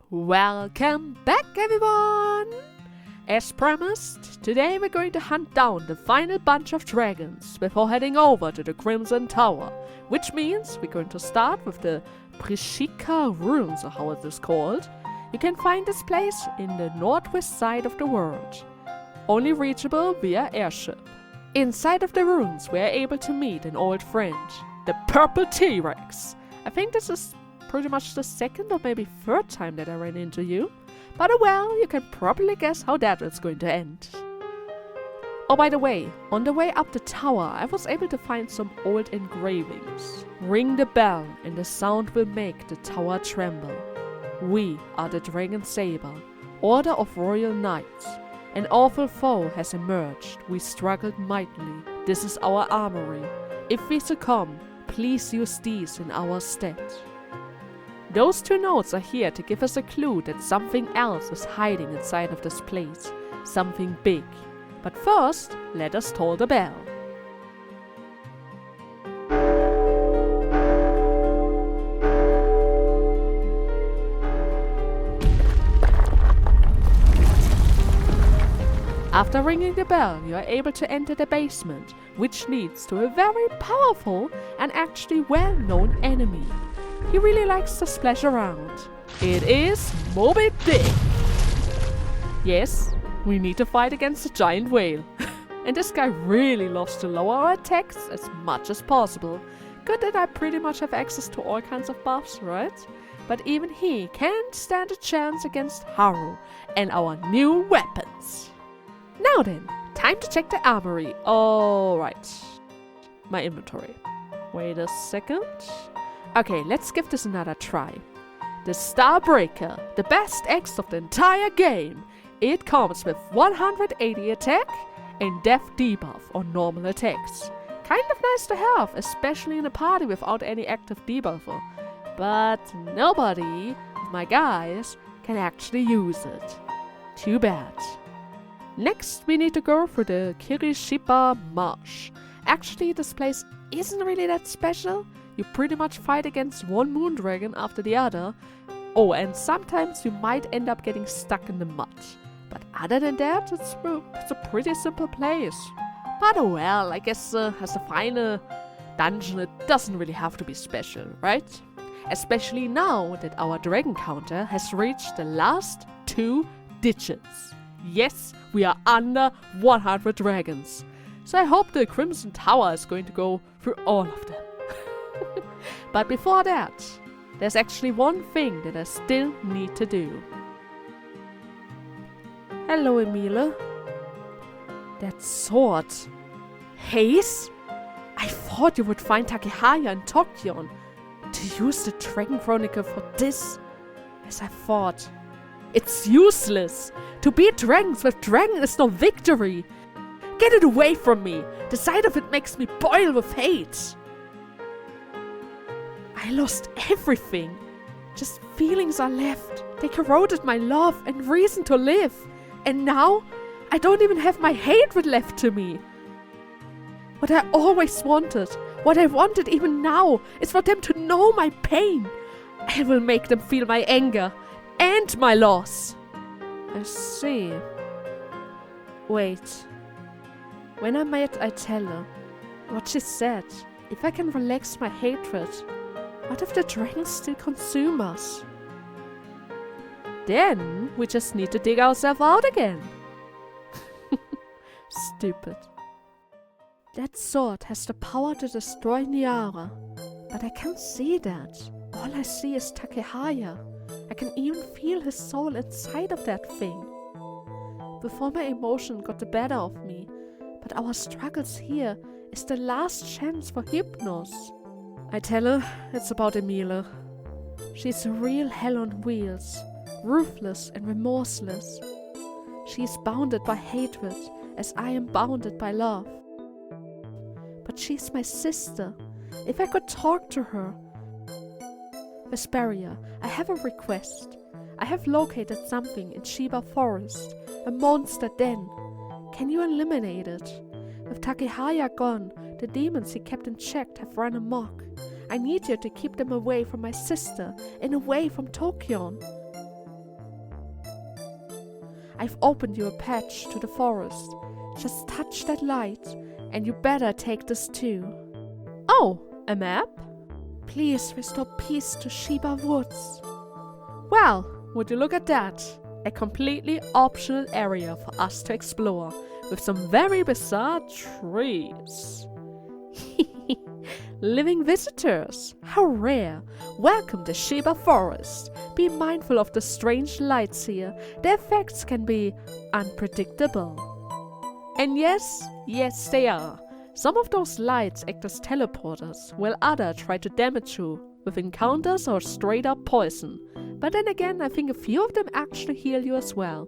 Welcome back, everyone! As promised, today we're going to hunt down the final bunch of dragons before heading over to the Crimson Tower, which means we're going to start with the Prishika Ruins, or how it is called. You can find this place in the northwest side of the world, only reachable via airship. Inside of the ruins, we are able to meet an old friend, the Purple T-Rex. I think this is pretty much the second or maybe third time that I ran into you. But well, you can probably guess how that is going to end. Oh, by the way, on the way up the tower, I was able to find some old engravings. Ring the bell and the sound will make the tower tremble. We are the Dragon Saber, Order of Royal Knights. An awful foe has emerged. We struggled mightily. This is our armory. If we succumb, please use these in our stead. Those two notes are here to give us a clue that something else is hiding inside of this place. Something big. But first, let us toll the bell. After ringing the bell, you are able to enter the basement, which leads to a very powerful and actually well-known enemy. He really likes to splash around. It is Moby Dick! Yes, we need to fight against a giant whale. And this guy really loves to lower our attacks as much as possible. Good that I pretty much have access to all kinds of buffs, right? But even he can't stand a chance against Haru and our new weapons. Now then, time to check the armory. Alright. My inventory. Wait a second. Okay, let's give this another try. The Starbreaker, the best axe of the entire game. It comes with 180 attack and death debuff on normal attacks. Kind of nice to have, especially in a party without any active debuffer. But nobody of my guys can actually use it. Too bad. Next, we need to go through the Kirishiba Marsh. Actually, this place isn't really that special. You pretty much fight against one moon dragon after the other. Oh, and sometimes you might end up getting stuck in the mud. But other than that, it's a pretty simple place. But well, I guess as a final dungeon, it doesn't really have to be special, right? Especially now that our dragon counter has reached the last 2 digits. Yes, we are under 100 dragons. So I hope the Crimson Tower is going to go through all of them. But before that, there's actually one thing that I still need to do. Hello, Emile. That sword. Haze? I thought you would find Takehaya and Tokyon to use the Dragon Chronicle for this. As I thought. It's useless. To beat dragons with dragon is no victory. Get it away from me. The sight of it makes me boil with hate. I lost everything. Just feelings are left. They corroded my love and reason to live. And now, I don't even have my hatred left to me. What I always wanted, what I wanted even now, is for them to know my pain. I will make them feel my anger and my loss. I see. Wait. When I met Itella, what she said, if I can relax my hatred, what if the dragons still consume us? Then we just need to dig ourselves out again. Stupid. That sword has the power to destroy Niara, but I can't see that. All I see is Takehaya. I can even feel his soul inside of that thing. Before my emotion got the better of me, but our struggles here is the last chance for Hypnos. I tell her it's about Emile. She's a real hell on wheels, ruthless and remorseless. She is bounded by hatred, as I am bounded by love. But she's my sister. If I could talk to her. Vesperia, I have a request. I have located something in Shiba Forest, a monster den. Can you eliminate it? With Takehaya gone, the demons he kept in check have run amok. I need you to keep them away from my sister and away from Tokyon. I've opened you a patch to the forest. Just touch that light, and you better take this too. Oh, a map? Please restore peace to Sheba Woods. Well, would you look at that? A completely optional area for us to explore, with some very bizarre trees. Living visitors, how rare. Welcome to Sheba Forest. Be mindful of the strange lights here. The effects can be unpredictable. And yes, they are. Some of those lights act as teleporters, while others try to damage you with encounters or straight up poison. But then again, I think a few of them actually heal you as well.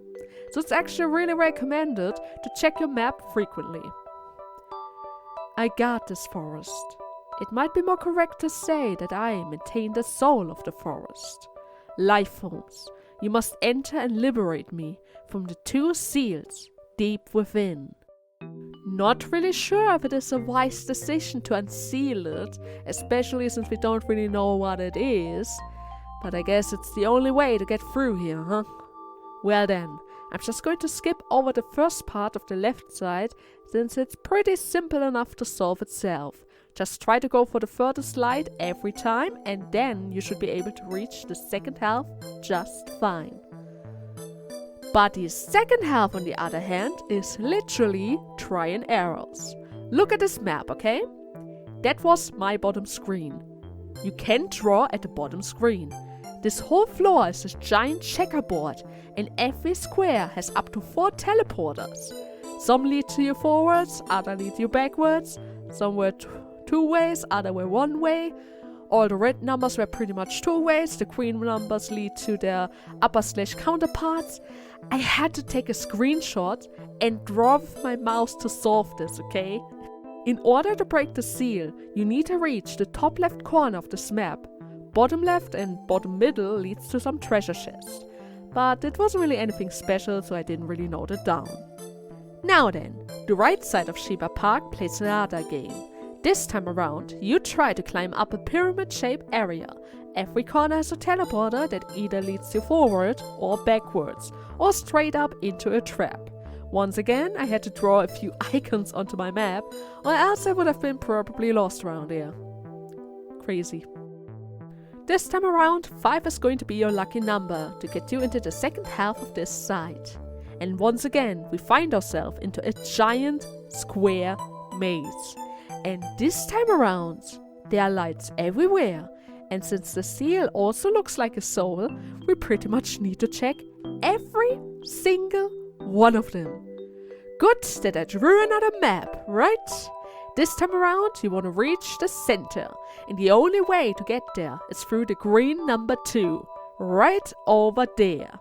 So it's actually really recommended to check your map frequently. I guard this forest. It might be more correct to say that I maintain the soul of the forest. Life forms, you must enter and liberate me from the 2 seals deep within. Not really sure if it is a wise decision to unseal it, especially since we don't really know what it is. But I guess it's the only way to get through here, huh? Well then, I'm just going to skip over the first part of the left side, since it's pretty simple enough to solve itself. Just try to go for the furthest light every time, and then you should be able to reach the second half just fine. But the second half, on the other hand, is literally try and errors. Look at this map, okay? That was my bottom screen. You can draw at the bottom screen. This whole floor is a giant checkerboard, and every square has up to 4 teleporters. Some lead to you forwards, others lead you backwards. Some were 2 ways, others were 1 way. All the red numbers were pretty much 2 ways. The green numbers lead to their upper/ counterparts. I had to take a screenshot and draw with my mouse to solve this, okay? In order to break the seal, you need to reach the top left corner of this map. Bottom left and bottom middle leads to some treasure chests. But it wasn't really anything special, so I didn't really note it down. Now then, the right side of Imageepoch plays another game. This time around, you try to climb up a pyramid-shaped area. Every corner has a teleporter that either leads you forward or backwards, or straight up into a trap. Once again, I had to draw a few icons onto my map, or else I would have been probably lost around here. Crazy. This time around, 5 is going to be your lucky number to get you into the second half of this side. And once again, we find ourselves into a giant square maze. And this time around, there are lights everywhere. And since the seal also looks like a soul, we pretty much need to check every single one of them. Good that I drew another map, right? This time around, you want to reach the center. And the only way to get there is through the green number 2, right over there.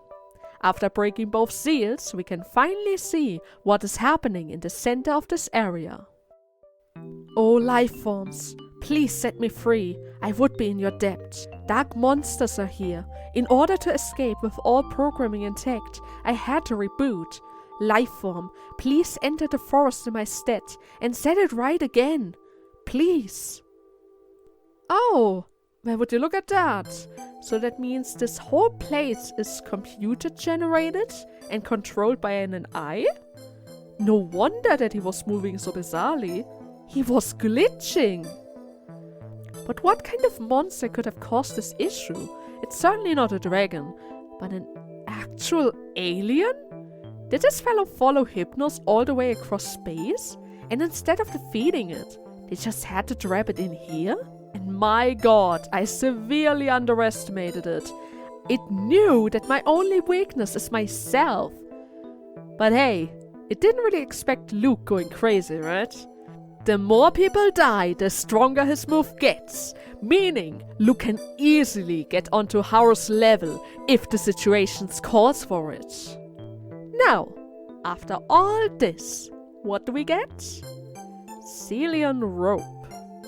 After breaking both seals, we can finally see what is happening in the center of this area. Oh, life forms, please set me free. I would be in your debt. Dark monsters are here. In order to escape with all programming intact, I had to reboot. Life form, please enter the forest in my stead and set it right again. Please. Oh, well, would you look at that? So that means this whole place is computer generated and controlled by an AI? No wonder that he was moving so bizarrely. He was glitching. But what kind of monster could have caused this issue? It's certainly not a dragon, but an actual alien? Did this fellow follow Hypnos all the way across space? And instead of defeating it, they just had to trap it in here? And my god, I severely underestimated it. It knew that my only weakness is myself. But hey, it didn't really expect Luke going crazy, right? The more people die, the stronger his move gets. Meaning, Luke can easily get onto Haru's level if the situation calls for it. Now, after all this, what do we get? Celian Rope.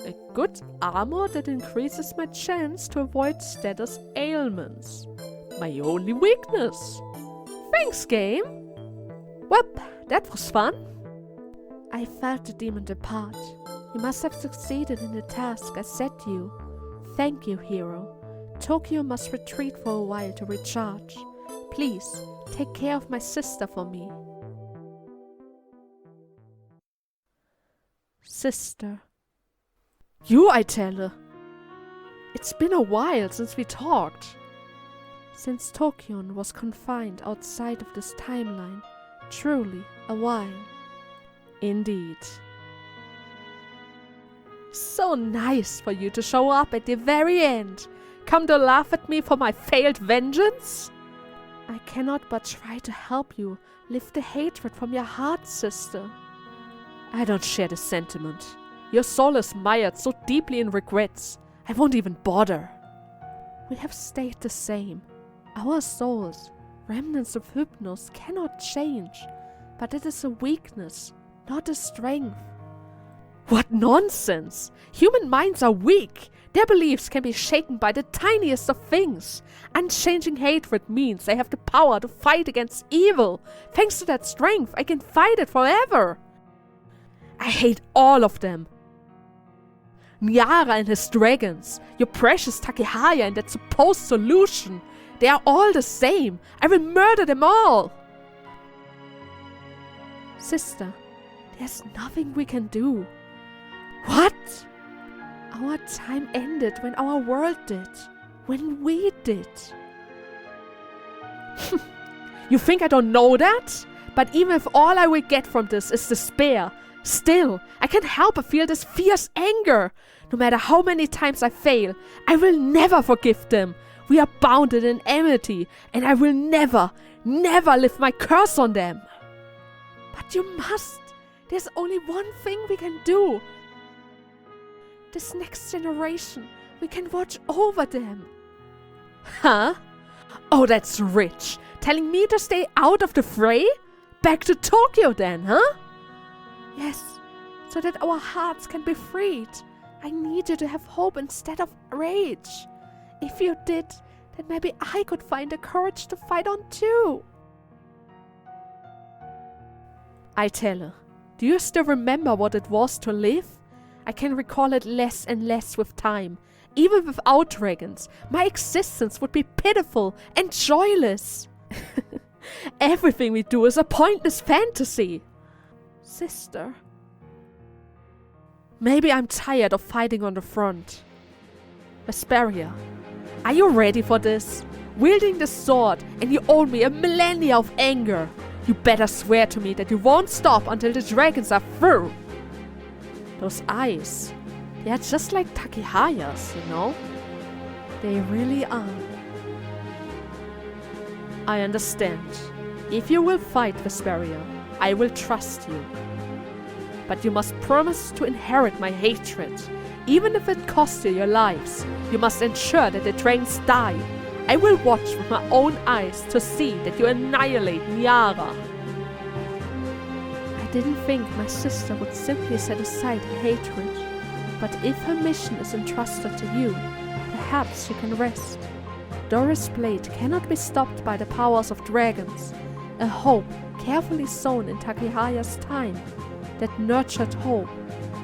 A good armor that increases my chance to avoid status ailments. My only weakness. Thanks, game. Well, that was fun. I felt the demon depart. You must have succeeded in the task I set you. Thank you, hero. Tokyo must retreat for a while to recharge. Please, Take care of my sister for me. Sister. You, I tell her. It's been a while since we talked. Since Tokyon was confined outside of this timeline, truly a while. Indeed. So nice for you to show up at the very end. Come to laugh at me for my failed vengeance? I cannot but try to help you lift the hatred from your heart, sister. I don't share the sentiment. Your soul is mired so deeply in regrets, I won't even bother. We have stayed the same. Our souls, remnants of Hypnos, cannot change, but it is a weakness, not a strength. What nonsense! Human minds are weak. Their beliefs can be shaken by the tiniest of things. Unchanging hatred means they have the power to fight against evil. Thanks to that strength, I can fight it forever. I hate all of them. Niara and his dragons, your precious Takehaya and that supposed solution. They are all the same. I will murder them all. Sister, there's nothing we can do. What? Our time ended when our world did. When we did. You think I don't know that? But even if all I will get from this is despair, still, I can't help but feel this fierce anger. No matter how many times I fail, I will never forgive them. We are bounded in enmity, and I will never, never lift my curse on them. But you must. There's only one thing we can do. This next generation, we can watch over them. Huh? Oh, that's rich. Telling me to stay out of the fray? Back to Tokyo then, huh? Yes, so that our hearts can be freed. I need you to have hope instead of rage. If you did, then maybe I could find the courage to fight on too. I tell her, do you still remember what it was to live? I can recall it less and less with time. Even without dragons, my existence would be pitiful and joyless. Everything we do is a pointless fantasy. Sister. Maybe I'm tired of fighting on the front. Vesperia, are you ready for this? Wielding the sword, and you owe me a millennia of anger. You better swear to me that you won't stop until the dragons are through. Those eyes, they are just like Takehaya's, you know? They really are. I understand. If you will fight, Vesperia, I will trust you. But you must promise to inherit my hatred. Even if it costs you your lives, you must ensure that the dragons die. I will watch with my own eyes to see that you annihilate Niara. I didn't think my sister would simply set aside her hatred. But if her mission is entrusted to you, perhaps she can rest. Doris' blade cannot be stopped by the powers of dragons. A hope carefully sown in Takehaya's time. That nurtured hope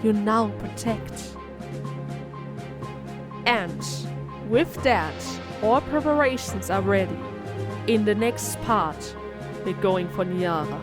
you now protect. And with that, all preparations are ready. In the next part, we're going for Niara.